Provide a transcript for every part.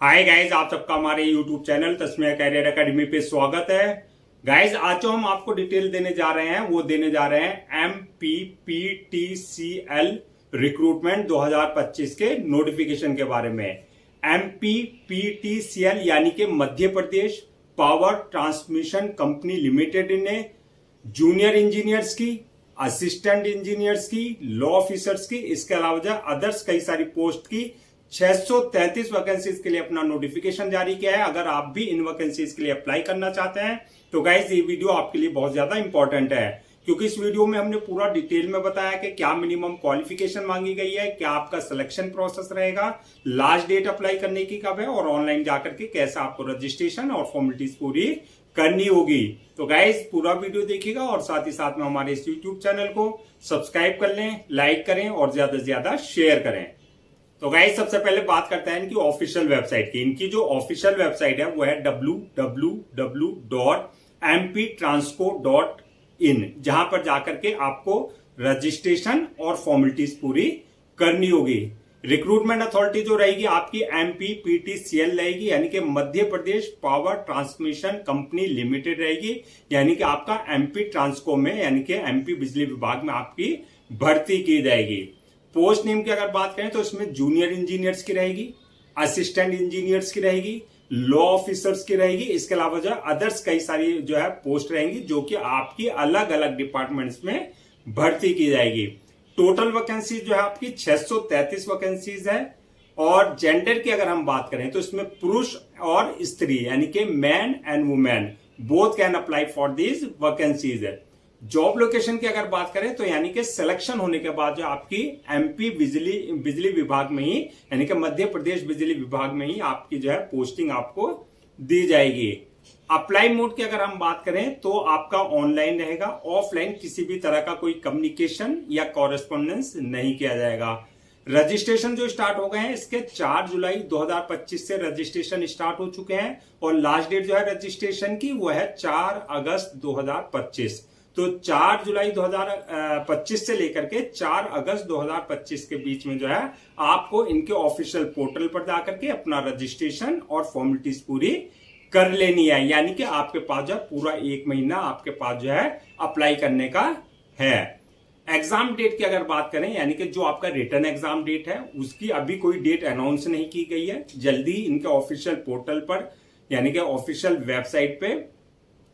Hi guys, आप सबका हमारे YouTube channel Tasmiya career academy पे स्वागत है। गाइज, आज जो हम आपको डिटेल देने जा रहे हैं वो देने जा रहे हैं MPPTCL रिक्रूटमेंट 2025 के नोटिफिकेशन के बारे में। MPPTCL यानी कि Madhya Pradesh power transmission company limited ने जूनियर इंजीनियर्स की, असिस्टेंट इंजीनियर्स की, लॉ ऑफिसर्स की, इसके अलावा अदर्स कई सारी पोस्ट की 633 वैकेंसीज के लिए अपना नोटिफिकेशन जारी किया है। अगर आप भी इन वैकेंसीज के लिए अप्लाई करना चाहते हैं तो गाइज ये वीडियो आपके लिए बहुत ज्यादा इंपॉर्टेंट है, क्योंकि इस वीडियो में हमने पूरा डिटेल में बताया कि क्या मिनिमम क्वालिफिकेशन मांगी गई है, क्या आपका सिलेक्शन प्रोसेस रहेगा, लास्ट डेट अप्लाई करने की कब है और ऑनलाइन जाकर के कैसे आपको रजिस्ट्रेशन और फॉर्मेलिटीज पूरी करनी होगी। तो गाइज पूरा वीडियो देखिएगा और साथ ही साथ में हमारे इस यूट्यूब चैनल को सब्सक्राइब कर लें, लाइक करें और ज्यादा से ज्यादा शेयर करें। तो गाइस सबसे पहले बात करते हैं इनकी ऑफिशियल वेबसाइट की। इनकी जो ऑफिशियल वेबसाइट है वो है www.mptransco.in, जहां पर जाकर के आपको रजिस्ट्रेशन और फॉर्मेलिटीज पूरी करनी होगी। रिक्रूटमेंट अथॉरिटी जो रहेगी आपकी MPPTCL रहेगी, यानी कि Madhya Pradesh power transmission company limited रहेगी, यानी कि आपका MP ट्रांसको में यानी कि MP बिजली विभाग में आपकी भर्ती की जाएगी। पोस्ट नेम की अगर बात करें तो इसमें जूनियर इंजीनियर्स की रहेगी, असिस्टेंट इंजीनियर्स की रहेगी, लॉ ऑफिसर्स की रहेगी, इसके अलावा जो है अदर्स कई सारी जो है पोस्ट रहेंगी जो कि आपकी अलग अलग डिपार्टमेंट्स में भर्ती की जाएगी। टोटल वैकेंसीज जो है आपकी 633 वैकेंसीज है। और जेंडर की अगर हम बात करें तो इसमें पुरुष और स्त्री यानी कि man and women both can apply for these vacancies है। जॉब लोकेशन की अगर बात करें तो यानी कि सिलेक्शन होने के बाद जो आपकी MP बिजली विभाग में ही यानी कि मध्य प्रदेश बिजली विभाग में ही आपकी जो है पोस्टिंग आपको दी जाएगी। अप्लाई मोड की अगर हम बात करें तो आपका ऑनलाइन रहेगा, ऑफलाइन किसी भी तरह का कोई कम्युनिकेशन या कॉरेस्पॉन्डेंस नहीं किया जाएगा। रजिस्ट्रेशन जो स्टार्ट हो गए हैं इसके 4 जुलाई 2025 से रजिस्ट्रेशन स्टार्ट हो चुके हैं और लास्ट डेट जो है रजिस्ट्रेशन की वो है 4 अगस्त 2025। तो 4 जुलाई 2025 से लेकर के 4 अगस्त 2025 के बीच में जो है आपको इनके ऑफिशियल पोर्टल पर जाकर के अपना रजिस्ट्रेशन और फॉर्मेलिटीज पूरी कर लेनी है, यानी कि आपके पास जो है पूरा 1 महीना आपके पास जो है अप्लाई करने का है। एग्जाम डेट की अगर बात करें यानी कि जो आपका रिटर्न एग्जाम डेट है उसकी अभी कोई डेट अनाउंस नहीं की गई है। जल्दी इनके ऑफिशियल पोर्टल पर यानी कि ऑफिशियल वेबसाइट पे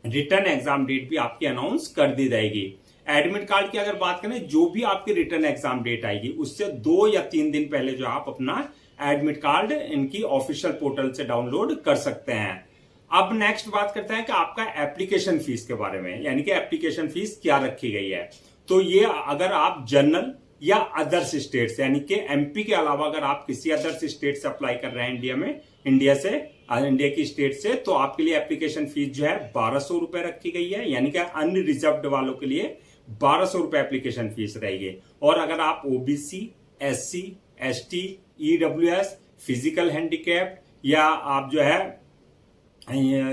रिटर्न एग्जाम डेट भी आपकी अनाउंस कर दी जाएगी। एडमिट कार्ड की अगर बात करें जो भी आपकी रिटर्न एग्जाम डेट आएगी उससे 2 या 3 दिन पहले जो आप अपना एडमिट कार्ड इनकी ऑफिशियल पोर्टल से डाउनलोड कर सकते हैं। अब नेक्स्ट बात करते हैं कि आपका एप्लीकेशन फीस के बारे में, यानी कि एप्लीकेशन फीस क्या रखी गई है। तो ये अगर आप जनरल या अदर्स स्टेट्स यानी कि MP के अलावा अगर आप किसी अदर्स स्टेट से अप्लाई कर रहे हैं इंडिया की स्टेट से, तो आपके लिए एप्लीकेशन फीस जो है 1200 रुपए रखी गई है, यानी कि अनरिजर्व्ड वालों के लिए 1200 रुपए एप्लीकेशन फीस रहेगी। और अगर आप OBC, SC, ST, EWS, physical handicap या आप जो है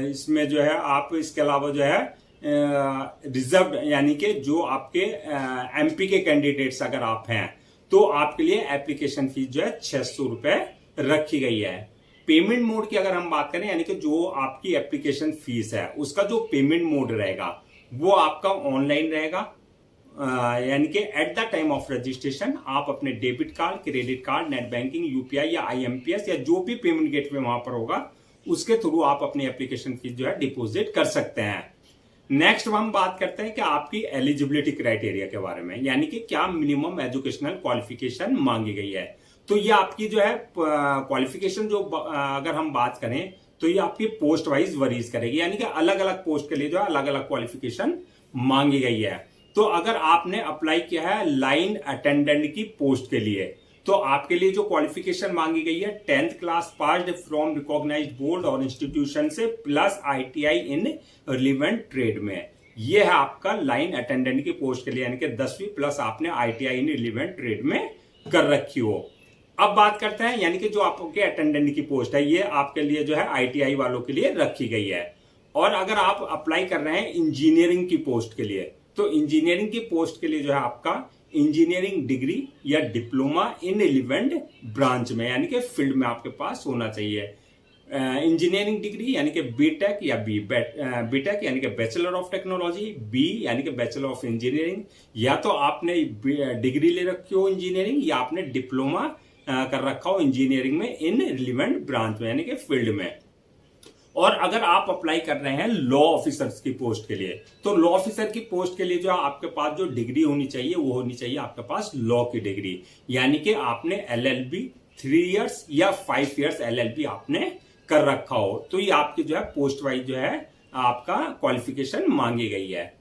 इसमें जो है आप इसके अलावा जो है रिजर्व यानी कि जो आपके MP के कैंडिडेट्स अगर आप हैं तो आपके लिए एप्लीकेशन फीस जो है 600 रुपए रखी गई है। पेमेंट मोड की अगर हम बात करें यानी कि जो आपकी एप्लीकेशन फीस है उसका जो पेमेंट मोड रहेगा वो आपका ऑनलाइन रहेगा, यानी कि at the time of registration आप अपने debit card, credit card, net banking, UPI या IMPS या जो भी पेमेंट गेटवे वहां पर होगा उसके थ्रू आप अपनी एप्लीकेशन फीस जो है डिपॉजिट कर सकते हैं। नेक्स्ट हम बात करते हैं कि आपकी एलिजिबिलिटी क्राइटेरिया के बारे में, यानी कि क्या मिनिमम एजुकेशनल क्वालिफिकेशन मांगी गई है। तो ये आपकी जो है क्वालिफिकेशन जो अगर हम बात करें तो ये आपकी पोस्ट वाइज वरीज करेगी, यानी कि अलग अलग पोस्ट के लिए जो है अलग अलग क्वालिफिकेशन मांगी गई है। तो अगर आपने अप्लाई किया है लाइन अटेंडेंट की पोस्ट के लिए तो आपके लिए जो क्वालिफिकेशन मांगी गई है 10th class passed from recognised board और इंस्टीट्यूशन से plus ITI in relevant trade में, यह है आपका लाइन अटेंडेंट की पोस्ट के लिए, यानी कि 10वीं प्लस आपने ITI इन रिलेवेंट ट्रेड में कर रखी हो। अब बात करते हैं यानी कि जो आपके अटेंडेंट की पोस्ट है ये आपके लिए जो है ITI वालों के लिए रखी गई है। और अगर आप अप्लाई कर रहे हैं इंजीनियरिंग की पोस्ट के लिए तो इंजीनियरिंग की पोस्ट के लिए जो है आपका इंजीनियरिंग डिग्री या डिप्लोमा इन रिलेवेंट ब्रांच में यानी कि फील्ड में आपके पास होना चाहिए। इंजीनियरिंग डिग्री यानी कि बीटेक या बीटेक यानी कि बैचलर ऑफ टेक्नोलॉजी, बी यानी कि बैचलर ऑफ इंजीनियरिंग, या तो आपने डिग्री ले रखी हो इंजीनियरिंग या आपने डिप्लोमा कर रखा हो इंजीनियरिंग में इन रिलेवेंट ब्रांच में यानी कि फील्ड में। और अगर आप अप्लाई कर रहे हैं लॉ ऑफिसर्स की पोस्ट के लिए, तो लॉ ऑफिसर की पोस्ट के लिए जो आपके पास जो डिग्री होनी चाहिए वो होनी चाहिए आपके पास लॉ की डिग्री, यानी कि आपने LLB 3 इयर्स या 5 इयर्स LLB आपने कर रखा हो, तो ये आपकी जो है पोस्ट वाइज जो है आपका क्वालिफिकेशन मांगी गई है।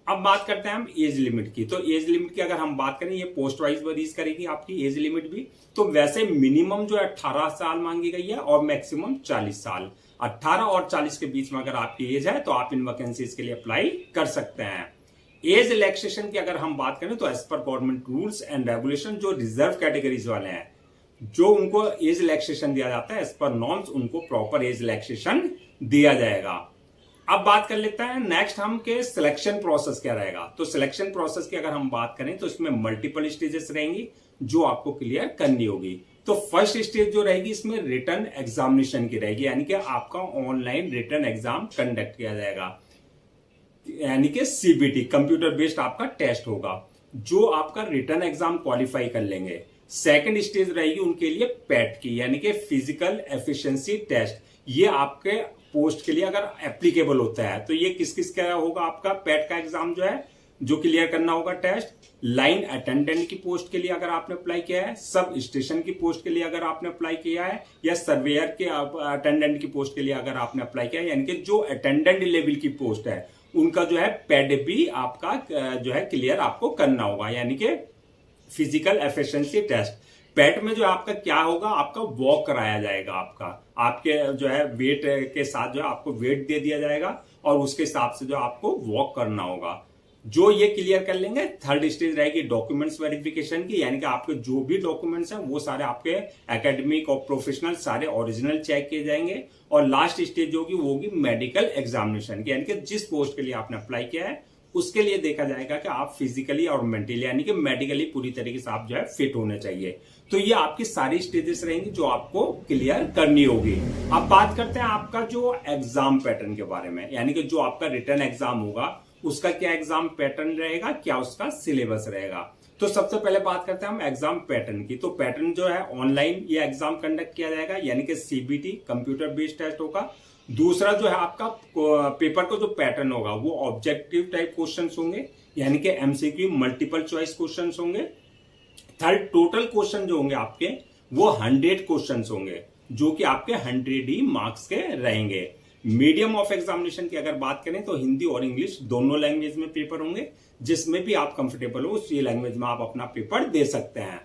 अब बात करते हैं हम एज लिमिट की। तो एज लिमिट की अगर हम बात करें, ये पोस्ट वाइज वरीज करेगी आपकी एज लिमिट भी। तो वैसे मिनिमम जो है 18 साल मांगी गई है और मैक्सिमम 40 साल। 18 और 40 के बीच में अगर आपकी एज है तो आप इन वैकेंसीज के लिए अप्लाई कर सकते हैं। एज रिलैक्सेशन की अगर हम बात करें तो as per government rules and regulation जो रिजर्व कैटेगरीज वाले हैं, जो उनको एज रिलैक्सेशन दिया जाता है एज पर नॉर्म्स, उनको प्रॉपर एज रिलैक्सेशन दिया जाएगा। अब बात कर लेते हैं नेक्स्ट हम के सिलेक्शन प्रोसेस क्या रहेगा। तो सिलेक्शन प्रोसेस की अगर हम बात करें तो इसमें मल्टीपल स्टेजेस रहेंगी जो आपको क्लियर करनी होगी। तो फर्स्ट स्टेज जो रहेगी इसमें रिटन एग्जामिनेशन की रहेगी, यानी कि आपका ऑनलाइन रिटन एग्जाम कंडक्ट किया जाएगा, यानी कि CBT कंप्यूटर बेस्ड आपका टेस्ट होगा, जो आपका रिटन एग्जाम क्वालिफाई कर लेंगे। सेकंड स्टेज रहेगी उनके लिए पैट की, यानी कि फिजिकल एफिशिएंसी टेस्ट। ये आपके पोस्ट के लिए अगर एप्लीकेबल होता है तो ये किस किस का होगा, आपका पैट का एग्जाम जो है जो क्लियर करना होगा टेस्ट। लाइन अटेंडेंट की पोस्ट के लिए अगर आपने अप्लाई किया है, सब स्टेशन की पोस्ट के लिए अगर आपने अप्लाई किया है, या सर्वेयर के अटेंडेंट की पोस्ट के लिए अगर आपने अप्लाई किया है, यानी कि जो अटेंडेंट लेवल की पोस्ट है उनका जो है पैड भी आपका जो है क्लियर आपको करना होगा, यानी कि फिजिकल एफिशिएंसी टेस्ट। पैट में जो आपका क्या होगा, आपका वॉक कराया जाएगा, आपके जो है वेट के साथ जो है आपको वेट दे दिया जाएगा और उसके हिसाब से जो आपको वॉक करना होगा। जो ये क्लियर कर लेंगे, थर्ड स्टेज रहेगी डॉक्यूमेंट्स वेरिफिकेशन की, यानी कि आपके जो भी डॉक्यूमेंट्स हैं वो सारे आपके एकेडमिक और प्रोफेशनल सारे ओरिजिनल चेक किए जाएंगे। और लास्ट स्टेज होगी वो होगी मेडिकल एग्जामिनेशन की, यानी कि जिस पोस्ट के लिए आपने अप्लाई किया है उसके लिए देखा जाएगा कि आप फिजिकली और मेंटली यानी कि मेडिकली पूरी तरीके से आप जो है फिट होने चाहिए। तो ये आपकी सारी स्टेजेस रहेंगी जो आपको क्लियर करनी होगी। अब बात करते हैं आपका जो एग्जाम पैटर्न के बारे में, यानी कि जो आपका रिटर्न एग्जाम होगा उसका क्या एग्जाम पैटर्न रहेगा, क्या उसका सिलेबस रहेगा। तो सबसे पहले बात करते हैं हम एग्जाम पैटर्न की। तो पैटर्न जो है ऑनलाइन ये एग्जाम कंडक्ट किया जाएगा, यानी कि CBT कंप्यूटर बेस्ड टेस्ट होगा। दूसरा जो है आपका पेपर का जो पैटर्न होगा वो ऑब्जेक्टिव टाइप क्वेश्चंस होंगे, यानी कि MCQ मल्टीपल चॉइस क्वेश्चंस होंगे। थर्ड, टोटल क्वेश्चन जो होंगे आपके वो 100 क्वेश्चंस होंगे, जो कि आपके 100 ही मार्क्स के रहेंगे। मीडियम ऑफ एग्जामिनेशन की अगर बात करें तो हिंदी और इंग्लिश दोनों लैंग्वेज में पेपर होंगे, जिसमें भी आप कंफर्टेबल हो उसी लैंग्वेज में आप अपना पेपर दे सकते हैं।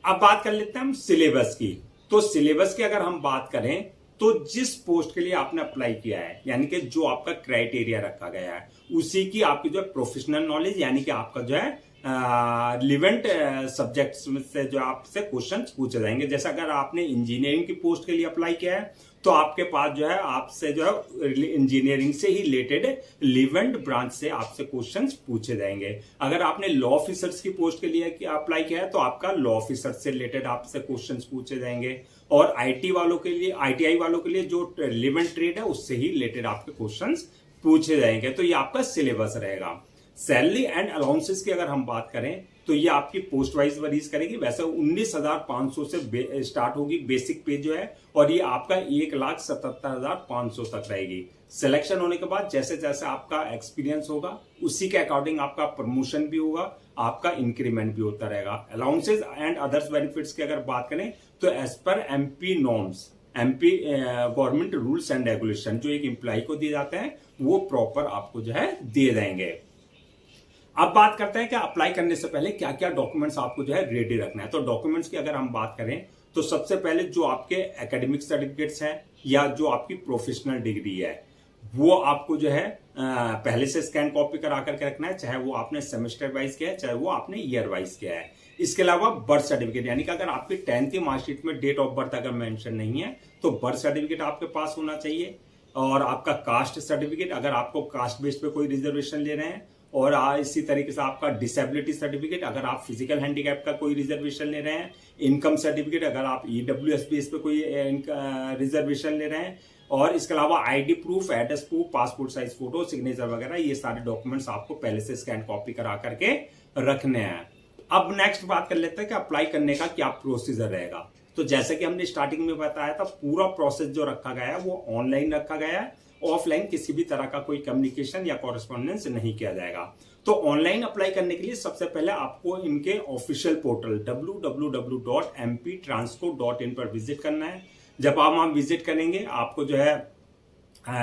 अब बात कर लेते हैं हम सिलेबस की। तो सिलेबस की अगर हम बात करें तो जिस पोस्ट के लिए आपने अप्लाई किया है, यानी कि जो आपका क्राइटेरिया रखा गया है, उसी की आपकी जो है प्रोफेशनल नॉलेज, यानी कि आपका जो है रिलेवेंट सब्जेक्ट्स से जो आपसे क्वेश्चन पूछे जाएंगे। जैसे अगर आपने इंजीनियरिंग की पोस्ट के लिए अप्लाई किया है तो आपके पास जो है आपसे जो है इंजीनियरिंग से ही रिलेटेड रिलेवेंट ब्रांच से आपसे क्वेश्चंस पूछे जाएंगे। अगर आपने लॉ ऑफिसर्स की पोस्ट के लिए अप्लाई किया है तो आपका लॉ ऑफिसर से रिलेटेड आपसे क्वेश्चंस पूछे जाएंगे। और IT वालों के लिए, ITI वालों के लिए जो रिलेवेंट ट्रेड है उससे ही रिलेटेड आपके क्वेश्चंस पूछे जाएंगे। तो ये आपका सिलेबस रहेगा। सैलरी एंड अलाउंसेस की अगर हम बात करें तो ये आपकी पोस्ट वाइज वरीज करेगी। वैसे 19,500 से स्टार्ट होगी बेसिक पे जो है, और ये आपका 1,77,500 तक रहेगी। सिलेक्शन होने के बाद जैसे जैसे आपका एक्सपीरियंस होगा उसी के अकॉर्डिंग आपका प्रमोशन भी होगा, आपका इंक्रीमेंट भी होता रहेगा। अलाउंसेज एंड अदर्स बेनिफिट्स की अगर बात करें तो as per MP norms, MP government rules and regulation जो एक एम्प्लॉय को दिए जाते हैं वो प्रॉपर आपको जो है दिए जाएंगे। अब बात करते हैं कि अप्लाई करने से पहले क्या क्या डॉक्यूमेंट्स आपको जो है रेडी रखना है। तो डॉक्यूमेंट्स की अगर हम बात करें तो सबसे पहले जो आपके एकेडमिक सर्टिफिकेट्स हैं या जो आपकी प्रोफेशनल डिग्री है वो आपको जो है पहले से स्कैन कॉपी करा करके रखना है, चाहे वो आपने सेमेस्टर वाइज किया है चाहे वो आपने ईयर वाइज किया है। इसके अलावा बर्थ सर्टिफिकेट, यानी कि अगर आपकी 10th की मार्कशीट में डेट ऑफ बर्थ अगर मेंशन नहीं है तो बर्थ सर्टिफिकेट आपके पास होना चाहिए। और आपका कास्ट सर्टिफिकेट, अगर आपको कास्ट बेस पे कोई रिजर्वेशन ले रहे हैं, और इसी तरीके से आपका डिसेबिलिटी सर्टिफिकेट, अगर आप फिजिकल हैंडीकैप का कोई रिजर्वेशन ले रहे हैं, इनकम सर्टिफिकेट अगर आप ईडब्ल्यूएस बेस पे कोई रिजर्वेशन ले रहे हैं, और इसके अलावा ID proof, address proof, passport size photo, signature वगैरह, ये सारे डॉक्यूमेंट्स आपको पहले से स्कैन कॉपी करा करके रखने हैं। अब नेक्स्ट बात कर लेते हैं कि अप्लाई करने का क्या प्रोसीजर रहेगा। तो जैसे कि हमने स्टार्टिंग में बताया था, पूरा प्रोसेस जो रखा गया है वो ऑनलाइन रखा गया है, ऑफलाइन किसी भी तरह का कोई कम्युनिकेशन या कॉरेस्पॉन्डेंस नहीं किया जाएगा। तो ऑनलाइन अप्लाई करने के लिए सबसे पहले आपको इनके ऑफिशियल पोर्टल www.mptransco.in पर विजिट करना है। जब आप वहां विजिट करेंगे, आपको जो है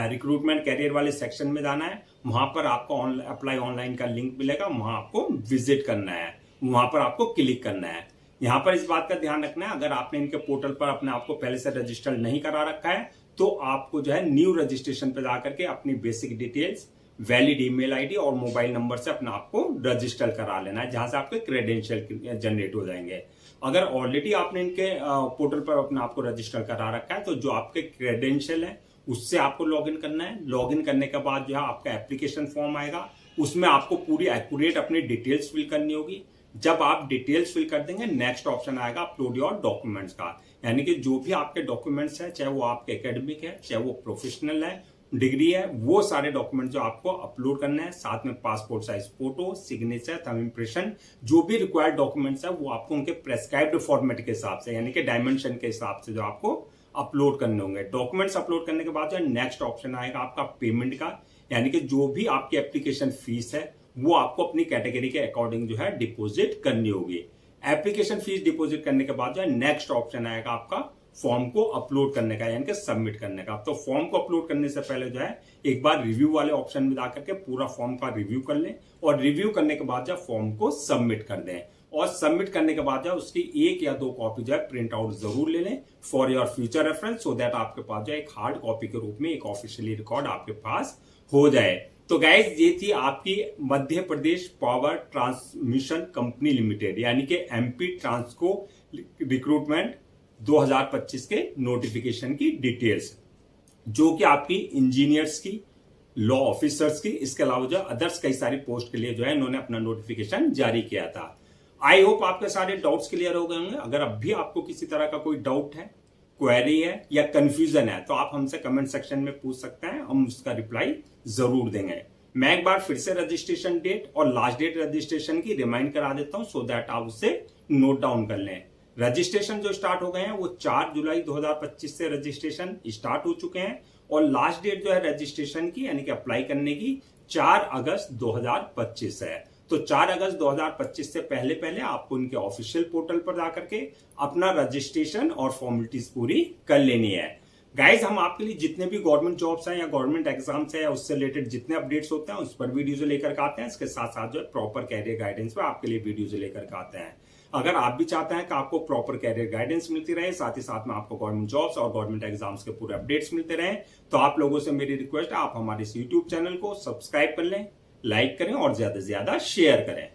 रिक्रूटमेंट कैरियर वाले सेक्शन में जाना है, वहां पर आपको अप्लाई ऑनलाइन का लिंक मिलेगा, वहां आपको विजिट करना है, वहां पर आपको क्लिक करना है। यहां पर इस बात का ध्यान रखना है, अगर आपने इनके पोर्टल पर अपने आप को पहले से रजिस्टर नहीं करा रखा है तो आपको जो है न्यू रजिस्ट्रेशन पे जाकर के अपनी basic details, valid email ID और मोबाइल नंबर से अपने आप को रजिस्टर करा लेना है, जहां से आपके क्रेडेंशियल जनरेट हो जाएंगे। अगर ऑलरेडी आपने इनके पोर्टल पर अपने आप को रजिस्टर करा रखा है तो जो आपके क्रेडेंशियल है उससे आपको लॉगिन करना है। लॉगिन करने के बाद जो है आपका एप्लीकेशन फॉर्म आएगा, उसमें आपको पूरी एक्यूरेट अपनी डिटेल्स फिल करनी होगी। जब आप डिटेल्स फिल कर देंगे, नेक्स्ट ऑप्शन आएगा अपलोड योर डॉक्यूमेंट्स का, यानी कि जो भी आपके डॉक्यूमेंट्स है, चाहे वो आपके एकेडमिक है, चाहे वो प्रोफेशनल है, डिग्री है, वो सारे डॉक्यूमेंट जो आपको अपलोड करने हैं, साथ में passport size photo, signature, thumb impression, जो भी रिक्वायर्ड डॉक्यूमेंट्स है वो आपको उनके प्रेस्क्राइब्ड फॉर्मेट के हिसाब से, यानी कि डायमेंशन के हिसाब से जो आपको अपलोड करने होंगे। डॉक्यूमेंट्स अपलोड करने के बाद जो नेक्स्ट ऑप्शन आएगा आपका पेमेंट का, यानी कि जो भी आपकी एप्लीकेशन फीस है वो आपको अपनी कैटेगरी के अकॉर्डिंग जो है डिपॉजिट करनी होगी। एप्लीकेशन फीस डिपॉजिट करने के बाद जो है नेक्स्ट ऑप्शन आएगा आपका फॉर्म को अपलोड करने का, यानी कि सबमिट करने का। तो फॉर्म को अपलोड करने से पहले जो है एक बार रिव्यू वाले ऑप्शन में जाकर के पूरा फॉर्म का रिव्यू कर लें, और रिव्यू करने के बाद जो फॉर्म को सबमिट कर दें, और सबमिट करने के बाद जो उसकी 1 या 2 कॉपी जो है प्रिंट आउट जरूर ले लें for your future reference, so that आपके पास जो एक हार्ड कॉपी के रूप में एक ऑफिशियली रिकॉर्ड आपके पास हो जाए। तो गाइज, ये थी आपकी Madhya Pradesh power transmission company limited, यानी कि एमपी ट्रांसको रिक्रूटमेंट 2025 के नोटिफिकेशन की डिटेल्स, जो कि आपकी इंजीनियर्स की, लॉ ऑफिसर्स की, इसके अलावा जो अदर्स कई सारी पोस्ट के लिए जो है इन्होंने अपना नोटिफिकेशन जारी किया था। आई होप आपके सारे डाउट्स क्लियर हो गए होंगे। अगर अब भी आपको किसी तरह का कोई डाउट है, क्वेरी है या कंफ्यूजन है तो आप हमसे कमेंट सेक्शन में पूछ सकते हैं, हम उसका रिप्लाई जरूर देंगे। मैं एक बार फिर से रजिस्ट्रेशन डेट और लास्ट डेट रजिस्ट्रेशन की रिमाइंड करा देता हूं, सो दैट आप उसे नोट डाउन कर लें। रजिस्ट्रेशन जो स्टार्ट हो गए हैं वो 4 जुलाई 2025 से रजिस्ट्रेशन स्टार्ट हो चुके हैं, और लास्ट डेट जो है रजिस्ट्रेशन की, यानी कि अप्लाई करने की, 4 अगस्त 2025 है। तो 4 अगस्त 2025 से पहले पहले आपको इनके ऑफिशियल पोर्टल पर जाकर के अपना रजिस्ट्रेशन और फॉर्मेलिटीज पूरी कर लेनी है। गाइज, हम आपके लिए जितने भी गवर्नमेंट जॉब्स हैं या गवर्नमेंट एग्जाम्स हैं या उससे रिलेटेड जितने अपडेट्स होते हैं उस पर वीडियोज लेकर के आते हैं। इसके साथ साथ जो है प्रॉपर कैरियर गाइडेंस पे आपके लिए वीडियोज लेकर के आते हैं। अगर आप भी चाहते हैं कि आपको प्रॉपर कैरियर गाइडेंस मिलती रहे, साथ ही साथ में आपको गवर्नमेंट जॉब्स और गवर्नमेंट एग्जाम्स के पूरे अपडेट्स मिलते रहे, तो आप लोगों से मेरी रिक्वेस्ट है, आप हमारे इस यूट्यूब चैनल को सब्सक्राइब कर लें, लाइक करें और ज्यादा से ज्यादा शेयर करें।